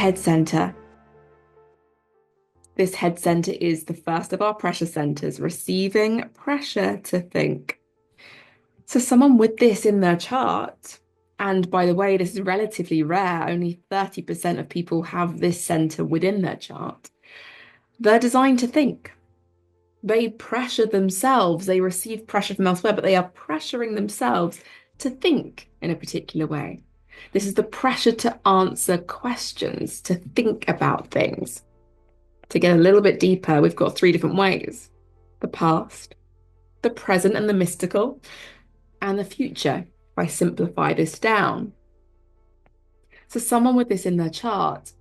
Head center. This head center is the first of our pressure centers, receiving pressure to think. So someone with this in their chart, and by the way, this is relatively rare, only 30% of people have this center within their chart. They're designed to think. They pressure themselves. They receive pressure from elsewhere, but they are pressuring themselves to think in a particular way. This is the pressure to answer questions, to think about things. To get a little bit deeper, we've got three different ways: the past, the present and the mystical, and the future, if I simplify this down. So someone with this in their chart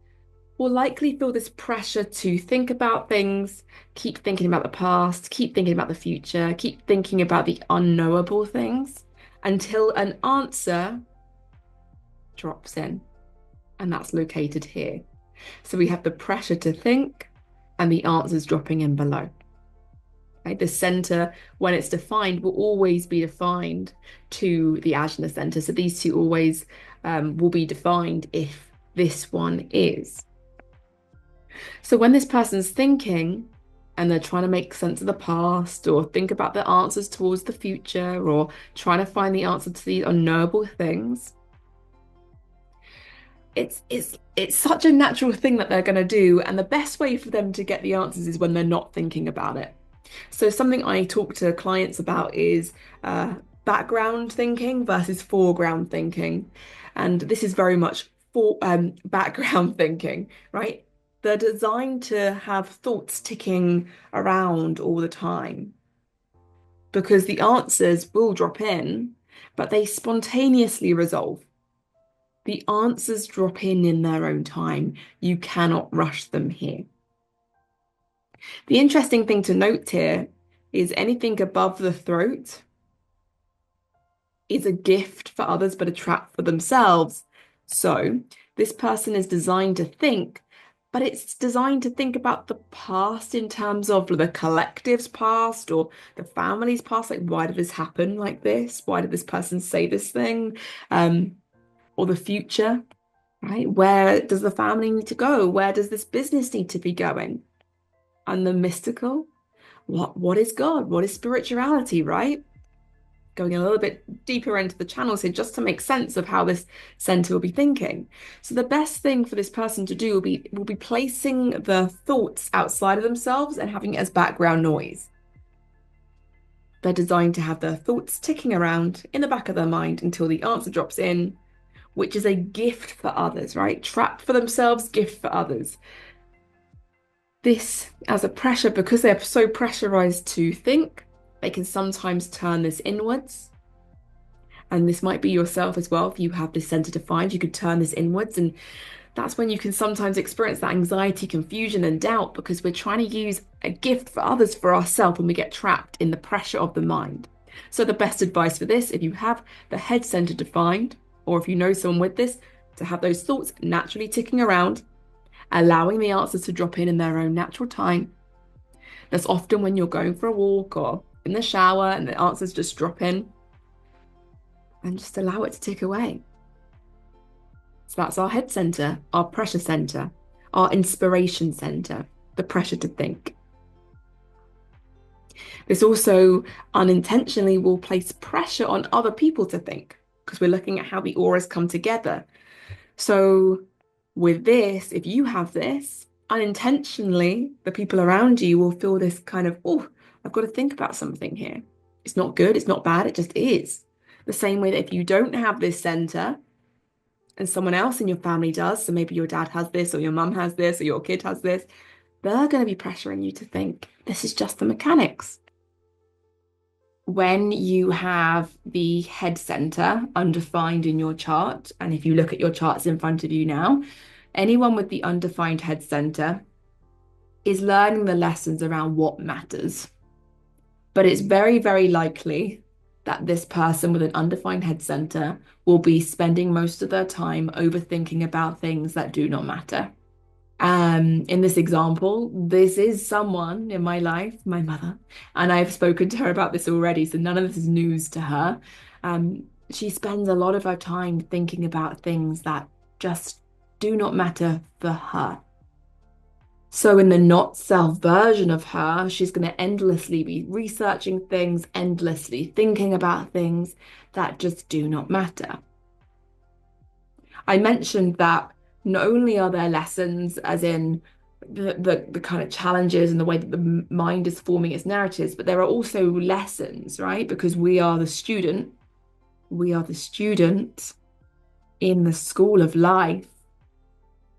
will likely feel this pressure to think about things, keep thinking about the past, keep thinking about the future, keep thinking about the unknowable things until an answer drops in. And that's located here. So we have the pressure to think and the answers dropping in below. Right? The center, when it's defined, will always be defined to the ajna center. So these two always will be defined if this one is. So when this person's thinking and they're trying to make sense of the past or think about the answers towards the future or trying to find the answer to these unknowable things, it's such a natural thing that they're going to do. And the best way for them to get the answers is when they're not thinking about it. So something I talk to clients about is background thinking versus foreground thinking. And this is very much for background thinking, right? They're designed to have thoughts ticking around all the time because the answers will drop in, but they spontaneously resolve. The answers drop in their own time. You cannot rush them here. The interesting thing to note here is anything above the throat is a gift for others, but a trap for themselves. So this person is designed to think, but it's designed to think about the past in terms of the collective's past or the family's past. Like, why did this happen like this? Why did this person say this thing? Or the future, right? Where does the family need to go? Where does this business need to be going? And the mystical, what is God? What is spirituality, right? Going a little bit deeper into the channels here just to make sense of how this center will be thinking. So the best thing for this person to do will be placing the thoughts outside of themselves and having it as background noise. They're designed to have their thoughts ticking around in the back of their mind until the answer drops in, which is a gift for others, right? Trap for themselves, gift for others. This as a pressure, because they're so pressurized to think, they can sometimes turn this inwards. And this might be yourself as well. If you have this center defined, you could turn this inwards. And that's when you can sometimes experience that anxiety, confusion, and doubt because we're trying to use a gift for others for ourselves and we get trapped in the pressure of the mind. So the best advice for this, if you have the head center defined, or if you know someone with this, to have those thoughts naturally ticking around, allowing the answers to drop in their own natural time. That's often when you're going for a walk or in the shower and the answers just drop in, and just allow it to tick away. So that's our head center, our pressure center, our inspiration center, the pressure to think. This also unintentionally will place pressure on other people to think because we're looking at how the auras come together. So with this, if you have this, unintentionally, the people around you will feel this kind of, oh, I've got to think about something here. It's not good, it's not bad, it just is. The same way that if you don't have this center and someone else in your family does, so maybe your dad has this or your mum has this or your kid has this, they're going to be pressuring you to think. This is just the mechanics. When you have the head center undefined in your chart, and if you look at your charts in front of you now, anyone with the undefined head center is learning the lessons around what matters. But it's very, very likely that this person with an undefined head center will be spending most of their time overthinking about things that do not matter. In this example, this is someone in my life, my mother, and I've spoken to her about this already, so none of this is news to her. She spends a lot of her time thinking about things that just do not matter for her. So in the not self version of her, she's going to endlessly be researching things, endlessly thinking about things that just do not matter. I mentioned that not only are there lessons, as in the kind of challenges and the way that the mind is forming its narratives, but there are also lessons, right? Because we are the student in the school of life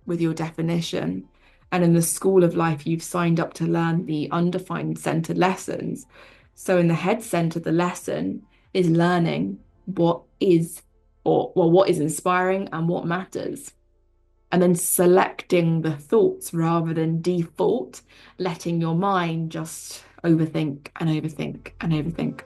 with your definition. And in the school of life, you've signed up to learn the undefined center lessons. So in the head center, the lesson is learning what is, or well, what is inspiring and what matters. And then selecting the thoughts rather than default, letting your mind just overthink and overthink and overthink.